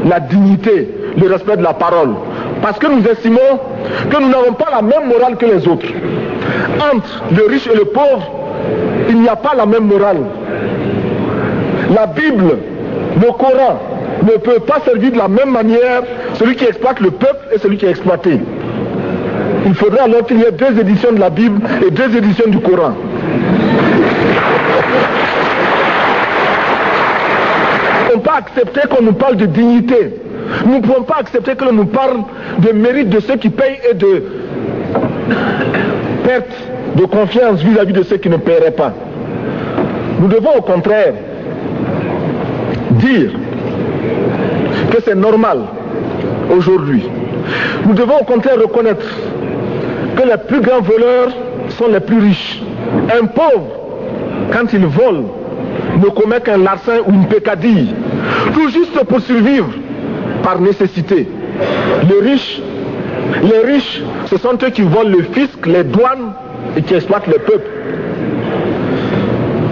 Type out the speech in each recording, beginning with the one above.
la dignité, le respect de la parole. Parce que nous estimons que nous n'avons pas la même morale que les autres. Entre le riche et le pauvre, il n'y a pas la même morale. La Bible, le Coran, ne peut pas servir de la même manière celui qui exploite le peuple et celui qui est exploité. Il faudrait alors qu'il y ait 2 éditions de la Bible et 2 éditions du Coran. Nous ne pouvons pas accepter qu'on nous parle de dignité. Nous ne pouvons pas accepter que l'on nous parle de mérite de ceux qui payent et de perte de confiance vis-à-vis de ceux qui ne paieraient pas. Nous devons au contraire dire que c'est normal aujourd'hui. Nous devons au contraire reconnaître que les plus grands voleurs sont les plus riches. Un pauvre, quand il vole, ne commet qu'un larcin ou une peccadille, tout juste pour survivre par nécessité. Les riches, ce sont eux qui volent le fisc, les douanes et qui exploitent le peuple.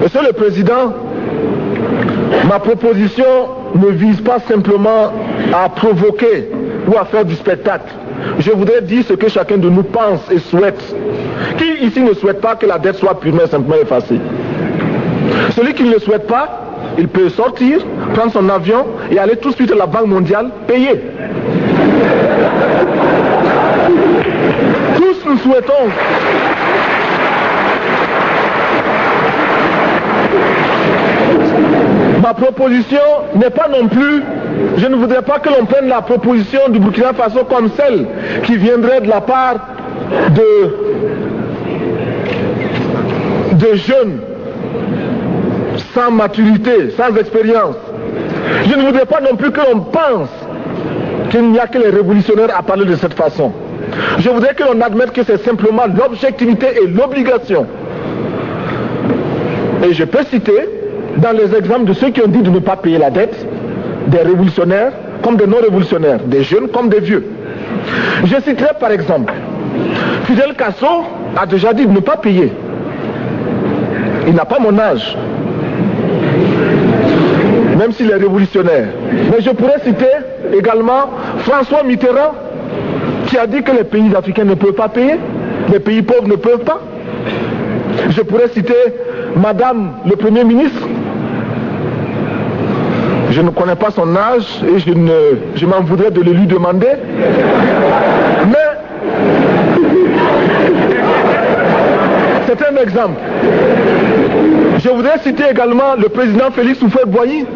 Monsieur le Président, ma proposition ne vise pas simplement à provoquer ou à faire du spectacle. Je voudrais dire ce que chacun de nous pense et souhaite. Qui ici ne souhaite pas que la dette soit purement et simplement effacée? Celui qui ne le souhaite pas, il peut sortir, prendre son avion et aller tout de suite à la Banque mondiale payer. Tous nous souhaitons ma proposition n'est pas non plus, je ne voudrais pas que l'on prenne la proposition du Burkina Faso comme celle qui viendrait de la part de jeunes sans maturité, sans expérience. Je ne voudrais pas non plus que l'on pense qu'il n'y a que les révolutionnaires à parler de cette façon. Je voudrais que l'on admette que c'est simplement l'objectivité et l'obligation. Et je peux citer dans les exemples de ceux qui ont dit de ne pas payer la dette, des révolutionnaires comme des non-révolutionnaires, des jeunes comme des vieux. Je citerai par exemple, Fidel Castro a déjà dit de ne pas payer. Il n'a pas mon âge, même s'il est révolutionnaire. Mais je pourrais citer également François Mitterrand, qui a dit que les pays africains ne peuvent pas payer, les pays pauvres ne peuvent pas. Je pourrais citer Madame le Premier ministre. Je ne connais pas son âge et je m'en voudrais de le lui demander. Mais c'est un exemple. Je voudrais citer également le président Félix Houphouët-Boigny.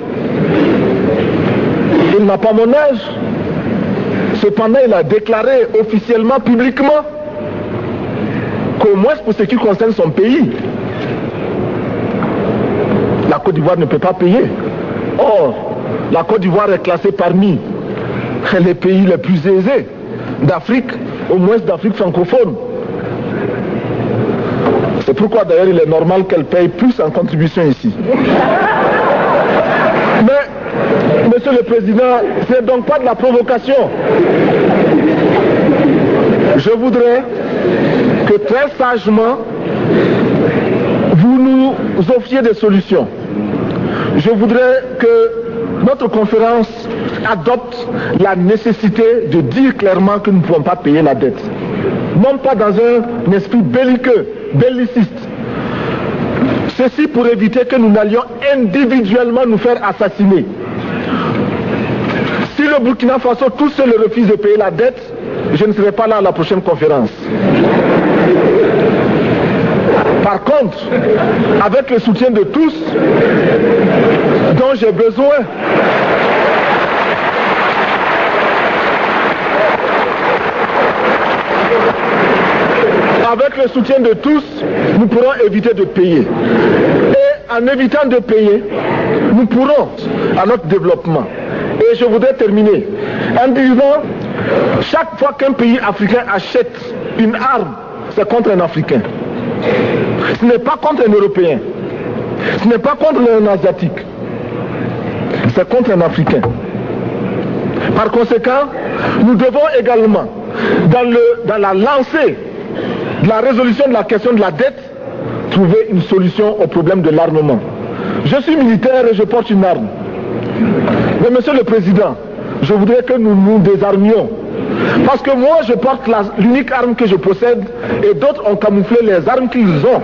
Il n'a pas mon âge. Cependant, il a déclaré officiellement, publiquement, qu'au moins pour ce qui concerne son pays, la Côte d'Ivoire ne peut pas payer. Or, la Côte d'Ivoire est classée parmi les pays les plus aisés d'Afrique, au moins d'Afrique francophone. C'est pourquoi d'ailleurs il est normal qu'elle paye plus en contribution ici. Mais, Monsieur le Président, ce n'est donc pas de la provocation. Je voudrais que très sagement, vous nous offriez des solutions. Je voudrais que notre conférence adopte la nécessité de dire clairement que nous ne pouvons pas payer la dette. Non pas dans un esprit belliqueux, belliciste. Ceci pour éviter que nous n'allions individuellement nous faire assassiner. Si le Burkina Faso tout seul refuse de payer la dette, je ne serai pas là à la prochaine conférence. Par contre, avec le soutien de tous, dont j'ai besoin, avec le soutien de tous, nous pourrons éviter de payer. Et en évitant de payer, nous pourrons à notre développement. Et je voudrais terminer en disant, chaque fois qu'un pays africain achète une arme, c'est contre un Africain. Ce n'est pas contre un Européen. Ce n'est pas contre un Asiatique. C'est contre un Africain. Par conséquent, nous devons également, dans la lancée de la résolution de la question de la dette, trouver une solution au problème de l'armement. Je suis militaire et je porte une arme. Mais Monsieur le Président, je voudrais que nous nous désarmions. Parce que moi, je porte l'unique arme que je possède et d'autres ont camouflé les armes qu'ils ont.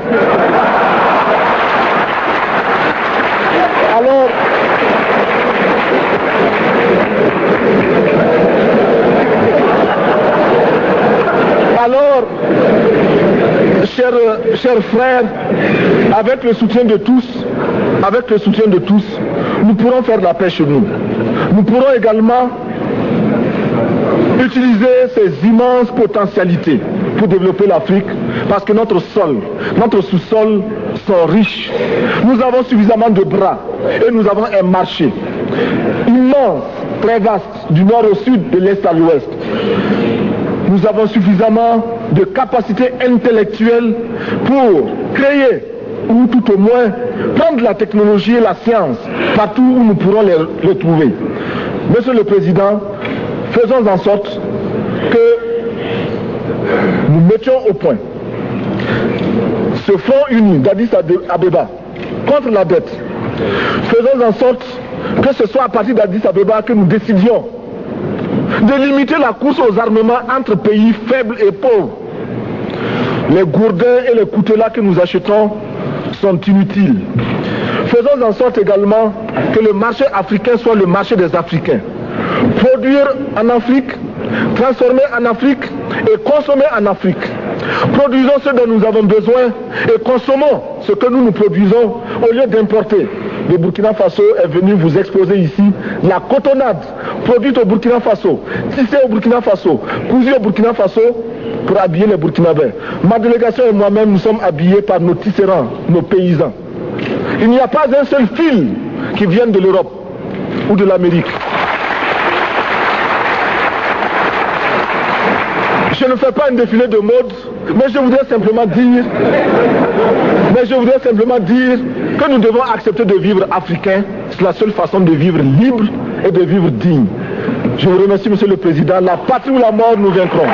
Alors, chers frères, avec le soutien de tous, nous pourrons faire de la paix chez nous. Nous pourrons également utiliser ces immenses potentialités pour développer l'Afrique, parce que notre sous-sol sont riches. Nous avons suffisamment de bras et nous avons un marché immense, très vaste, du nord au sud, de l'est à l'ouest. Nous avons suffisamment de capacités intellectuelles pour créer, ou tout au moins prendre la technologie et la science partout où nous pourrons les trouver. Monsieur le Président, faisons en sorte que nous mettions au point ce front uni d'Addis Abeba contre la dette. Faisons en sorte que ce soit à partir d'Addis Abeba que nous décidions de limiter la course aux armements entre pays faibles et pauvres. Les gourdins et les coutelas que nous achetons sont inutiles. Faisons en sorte également que le marché africain soit le marché des Africains. Produire en Afrique, transformer en Afrique et consommer en Afrique. Produisons ce dont nous avons besoin et consommons ce que nous produisons au lieu d'importer. Le Burkina Faso est venu vous exposer ici la cotonnade produite au Burkina Faso, tissée au Burkina Faso, cousue au Burkina Faso pour habiller les Burkinabés. Ma délégation et moi-même, nous sommes habillés par nos tisserands, nos paysans. Il n'y a pas un seul fil qui vienne de l'Europe ou de l'Amérique. Je ne fais pas un défilé de mode, mais je voudrais simplement dire que nous devons accepter de vivre africain. C'est la seule façon de vivre libre et de vivre digne. Je vous remercie, Monsieur le Président. La patrie ou la mort, nous vaincrons.